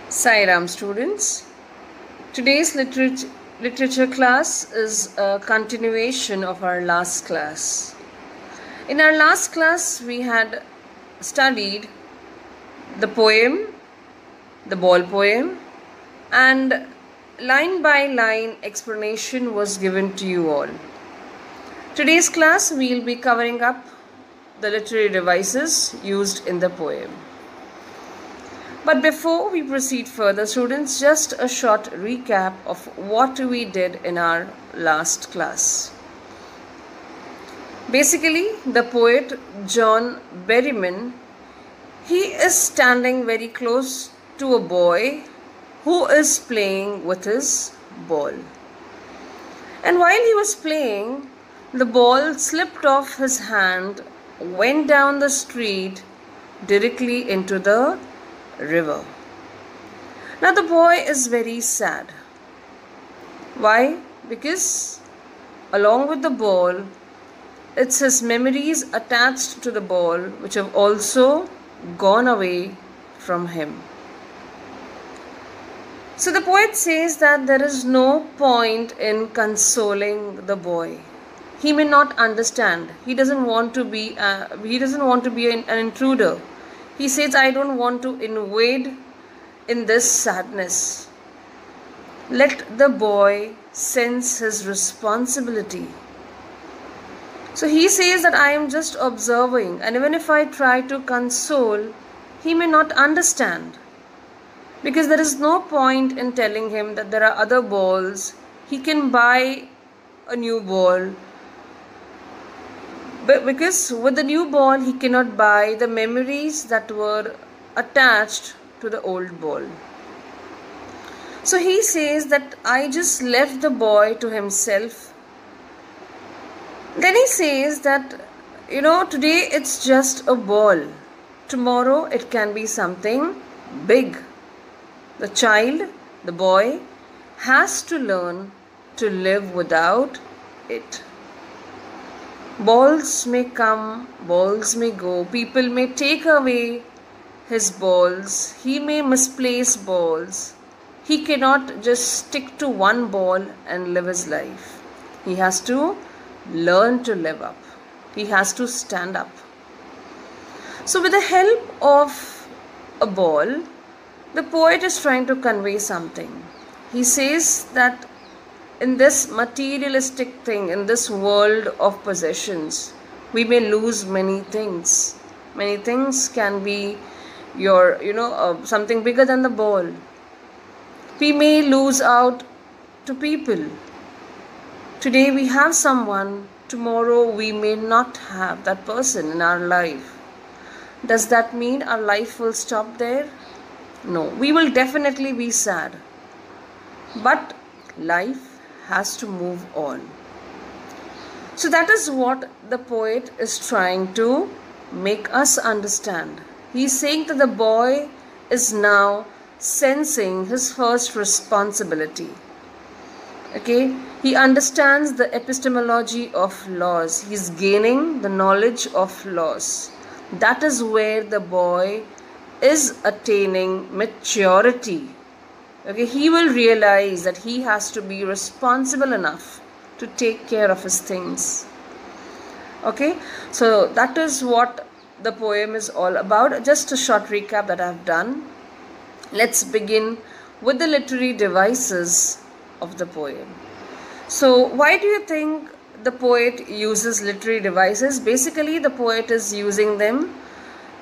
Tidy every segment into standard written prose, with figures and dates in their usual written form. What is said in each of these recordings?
Sairam students, today's literature class is a continuation of our last class. In our last class, we had studied the poem, the ball poem, and line by line explanation was given to you all. Today's class, we will be covering up the literary devices used in the poem. But before we proceed further, students, just a short recap of what we did in our last class. Basically, the poet John Berryman, he is standing very close to a boy who is playing with his ball. And while he was playing, the ball slipped off his hand, went down the street directly into the river. Now the boy is very sad. Why? Because along with the ball, it's his memories attached to the ball which have also gone away from him. So the poet says that there is no point in consoling the boy. He may not understand. He doesn't want to be an intruder. He says, I don't want to invade in this sadness. Let the boy sense his responsibility. So he says that I am just observing, and even if I try to console, he may not understand. Because there is no point in telling him that there are other balls. He can buy a new ball. But because with the new ball, he cannot buy the memories that were attached to the old ball. So he says that I just left the boy to himself. Then he says that, today it's just a ball. Tomorrow it can be something big. The child, the boy, has to learn to live without it. Balls may come, balls may go, people may take away his balls, he may misplace balls. He cannot just stick to one ball and live his life. He has to learn to live up. He has to stand up. So with the help of a ball, the poet is trying to convey something. He says that in this materialistic thing, in this world of possessions, we may lose many things. Many things can be something bigger than the ball. We may lose out to people. Today we have someone, tomorrow we may not have that person in our life. Does that mean our life will stop there? No, we will definitely be sad. But life has to move on. So that is what the poet is trying to make us understand. He's saying that the boy is now sensing his first responsibility. Okay, he understands the epistemology of laws. He's gaining the knowledge of laws. That is where the boy is attaining maturity. Okay, he will realize that he has to be responsible enough to take care of his things. Okay, so that is what the poem is all about. Just a short recap that I have done. Let's begin with the literary devices of the poem. So why do you think the poet uses literary devices? Basically, the poet is using them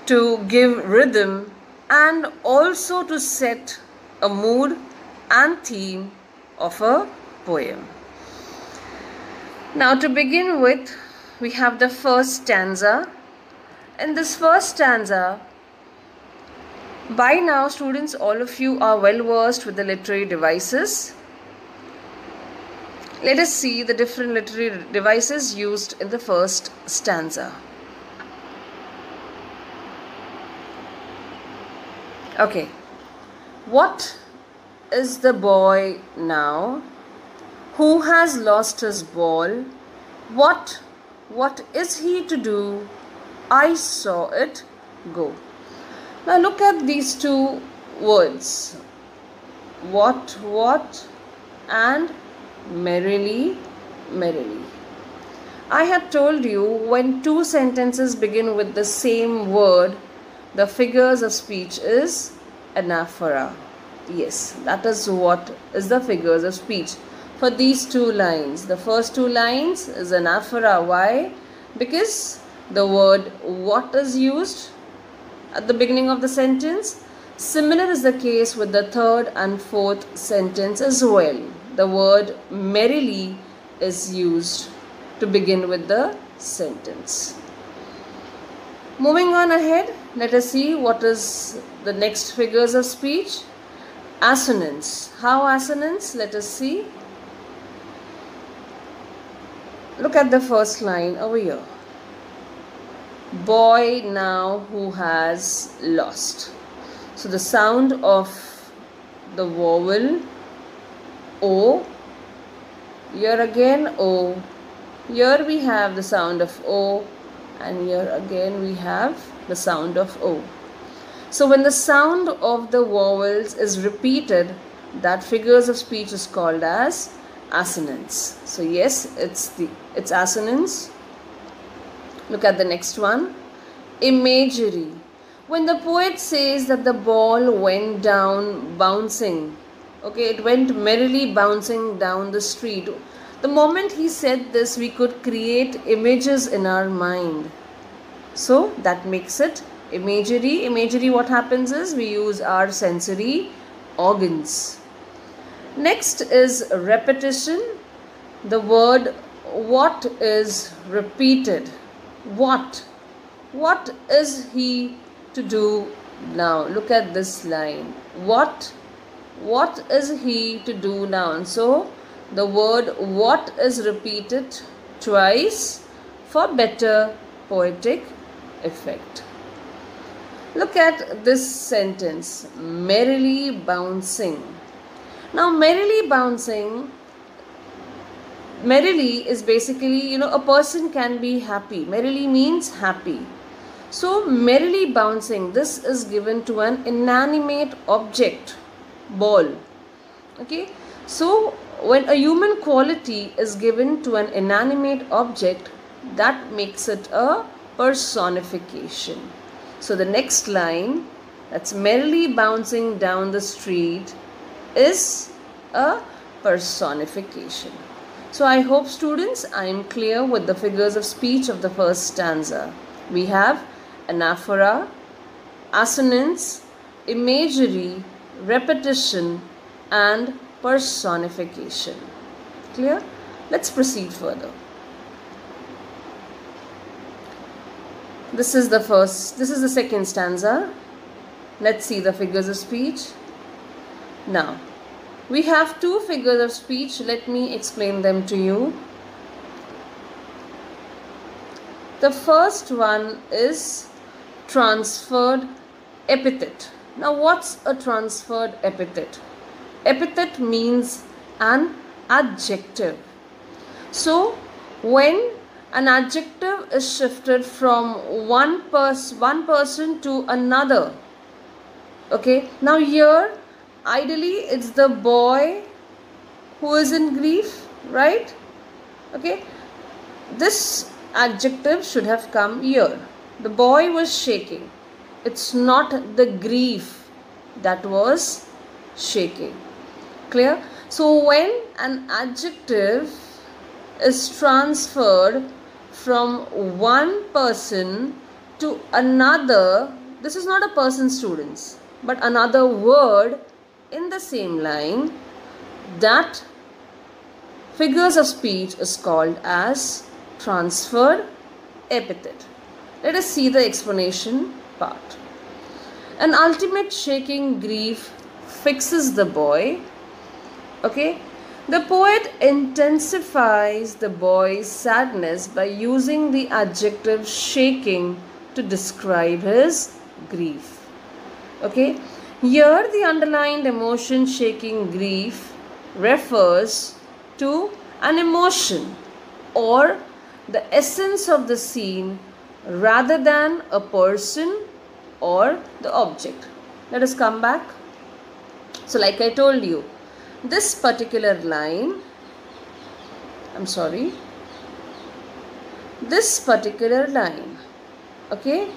to give rhythm and also to set a mood and theme of a poem. Now to begin with, we have the first stanza. In this first stanza, by now students, all of you are well versed with the literary devices. Let us see the different literary devices used in the first stanza. Okay. What is the boy now who has lost his ball? What is he to do? I saw it go. Now look at these two words. what, and merrily, merrily. I had told you when two sentences begin with the same word, the figures of speech is anaphora. Yes, that is what is the figures of speech for these two lines. The first two lines is anaphora. Why? Because the word what is used at the beginning of the sentence. Similar is the case with the third and fourth sentence as well. The word merrily is used to begin with the sentence. Moving on ahead, let us see what is the next figures of speech. Assonance. How assonance? Let us see. Look at the first line over here. Boy now who has lost. So the sound of the vowel O, here again O, here we have the sound of O, and here again we have the sound of O. So when the sound of the vowels is repeated, that figures of speech is called as assonance. So yes, it's assonance. Look at the next one. Imagery. When the poet says that the ball went down bouncing, okay, it went merrily bouncing down the street. The moment he said this, we could create images in our mind. So that makes it imagery. Imagery, what happens is we use our sensory organs. Next is repetition. The word what is repeated. What is he to do now? Look at this line. What is he to do now? And so the word what is repeated twice for better poetic effect. Look at this sentence, merrily bouncing. Now merrily bouncing, merrily is basically, a person can be happy. Merrily means happy. So merrily bouncing, this is given to an inanimate object, ball. Okay, so when a human quality is given to an inanimate object, that makes it a personification. So the next line, that's merrily bouncing down the street, is a personification. So I hope students, I am clear with the figures of speech of the first stanza. We have anaphora, assonance, imagery, repetition, and personification. Clear? Let's proceed further. This is the second stanza. Let's see the figures of speech. Now, we have two figures of speech. Let me explain them to you. The first one is transferred epithet. Now, what's a transferred epithet? Epithet means an adjective. So, when an adjective is shifted from one person to another, okay, now here ideally it's the boy who is in grief, right? Okay, this adjective should have come here. The boy was shaking. It's not the grief that was shaking. Clear? So when an adjective is transferred from one person to another, this is not a person, students, but another word in the same line, that figures of speech is called as transferred epithet. Let us see the explanation part. An ultimate shaking grief fixes the boy. Okay, the poet intensifies the boy's sadness by using the adjective shaking to describe his grief. Okay, here the underlined emotion shaking grief refers to an emotion or the essence of the scene rather than a person or the object. Let us come back. So like I told you, this particular line, this particular line, okay,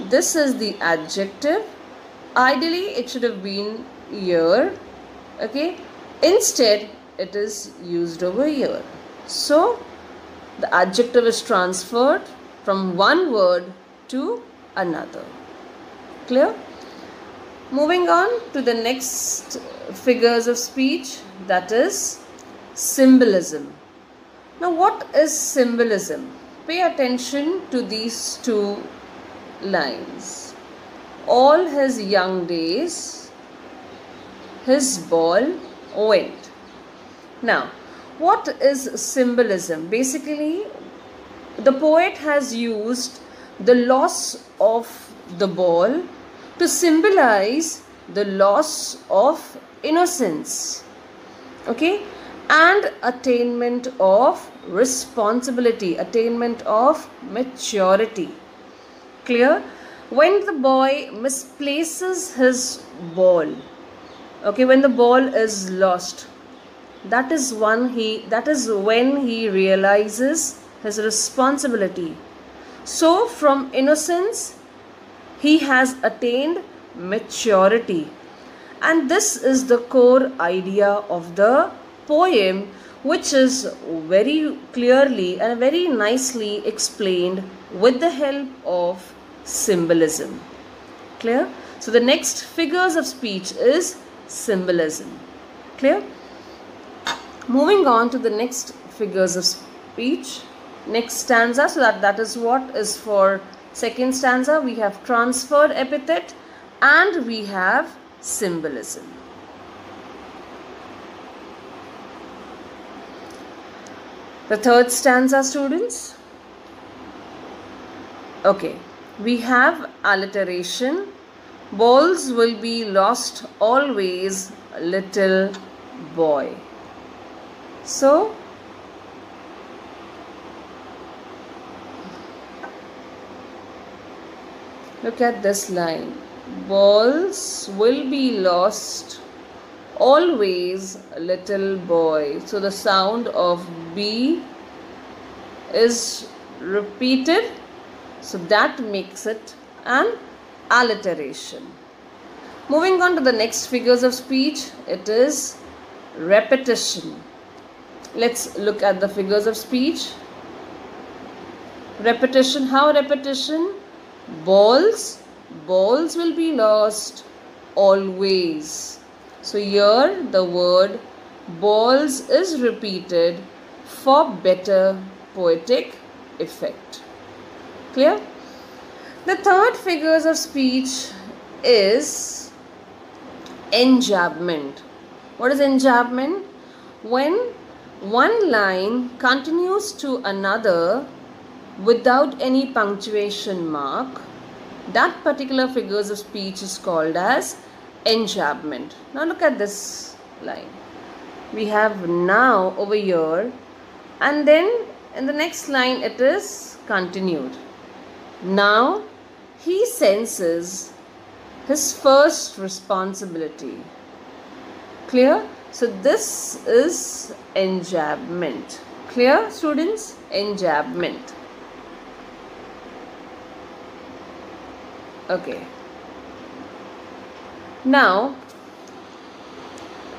this is the adjective. Ideally it should have been here, okay, instead it is used over here. So the adjective is transferred from one word to another. Clear? Moving on to the next figures of speech, that is symbolism. Now what is symbolism? Pay attention to these two lines. All his young days, his ball went. Now, what is symbolism? Basically, the poet has used the loss of the ball to symbolize the loss of innocence, okay, and attainment of responsibility, attainment of maturity. Clear? When the boy misplaces his ball, okay, when the ball is lost, that is when he realizes his responsibility. So from innocence he has attained maturity, and this is the core idea of the poem, which is very clearly and very nicely explained with the help of symbolism. Clear? So the next figures of speech is symbolism. Clear? Moving on to the next figures of speech, next stanza. So that is what is for second stanza. We have transferred epithet and we have symbolism. The third stanza, students. Okay, we have alliteration. Balls will be lost always, little boy. So, look at this line. Balls will be lost always, little boy. So the sound of B is repeated. So that makes it an alliteration. Moving on to the next figures of speech, it is repetition. Let's look at the figures of speech. Repetition. How repetition? Balls will be lost always. So here the word balls is repeated for better poetic effect. Clear? The third figures of speech is enjambment. What is enjambment? When one line continues to another without any punctuation mark, that particular figures of speech is called as enjambment. Now look at this line. We have now over here, and then in the next line it is continued. Now he senses his first responsibility. Clear? So this is enjambment. Clear, students? Enjambment. Okay. Now,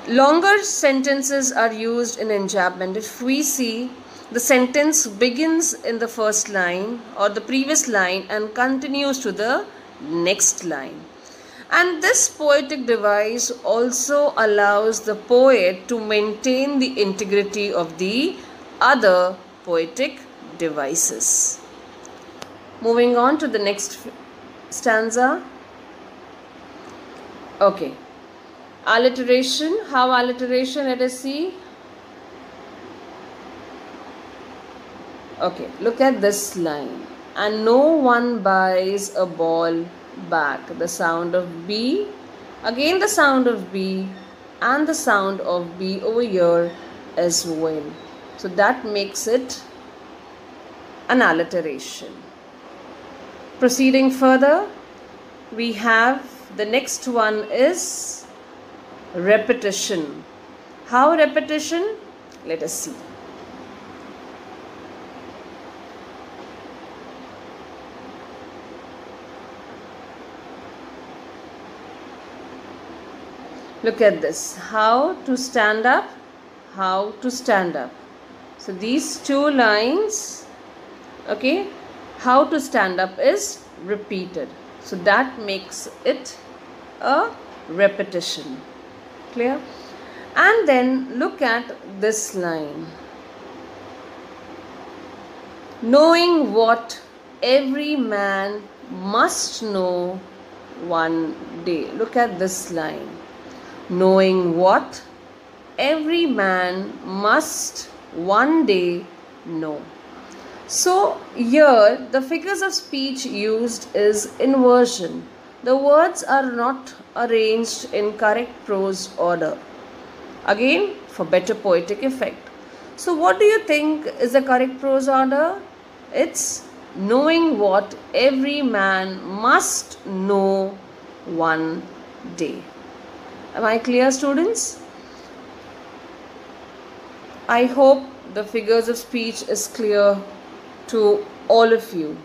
longer sentences are used in enjambment. If we see, the sentence begins in the first line or the previous line and continues to the next line. And this poetic device also allows the poet to maintain the integrity of the other poetic devices. Moving on to the next stanza. Okay. Alliteration. How alliteration? Let us see. Okay. Look at this line. And no one buys a ball back. The sound of B. Again the sound of B and the sound of B over here as well. So that makes it an alliteration. Proceeding further, we have the next one is repetition. How repetition? Let us see. Look at this. How to stand up, how to stand up. So these two lines, okay, how to stand up is repeated. So that makes it a repetition. Clear? And then look at this line. Knowing what every man must know one day. Look at this line. Knowing what every man must one day know. So here the figures of speech used is inversion. The words are not arranged in correct prose order. Again, for better poetic effect. So what do you think is the correct prose order? It's knowing what every man must know one day. Am I clear, students? I hope the figures of speech is clear to all of you.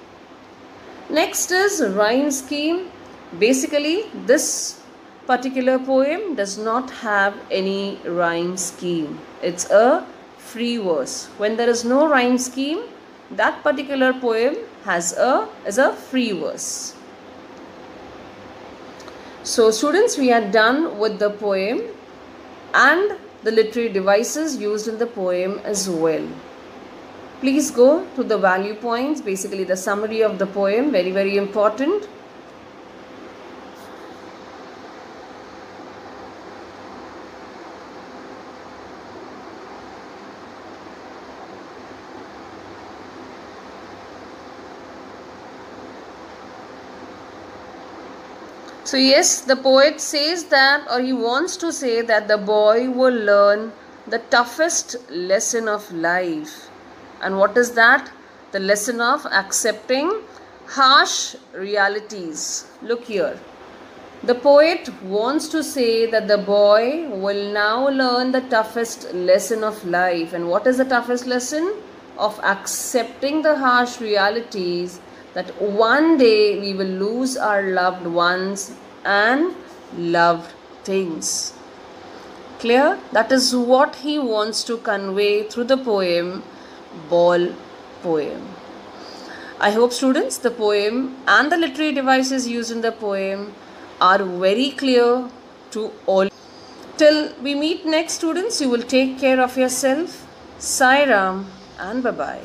Next is rhyme scheme. Basically, this particular poem does not have any rhyme scheme. It's a free verse. When there is no rhyme scheme, that particular poem is a free verse. So students, we are done with the poem and the literary devices used in the poem as well. Please go to the value points, basically the summary of the poem, very, very important. So yes, the poet says that, or he wants to say that the boy will learn the toughest lesson of life. And what is that? The lesson of accepting harsh realities. Look here. The poet wants to say that the boy will now learn the toughest lesson of life. And what is the toughest lesson? Of accepting the harsh realities that one day we will lose our loved ones and loved things. Clear? That is what he wants to convey through the poem, Ball Poem. I hope students, the poem and the literary devices used in the poem are very clear to all. Till we meet next, students, you will take care of yourself. Sai Ram and bye-bye.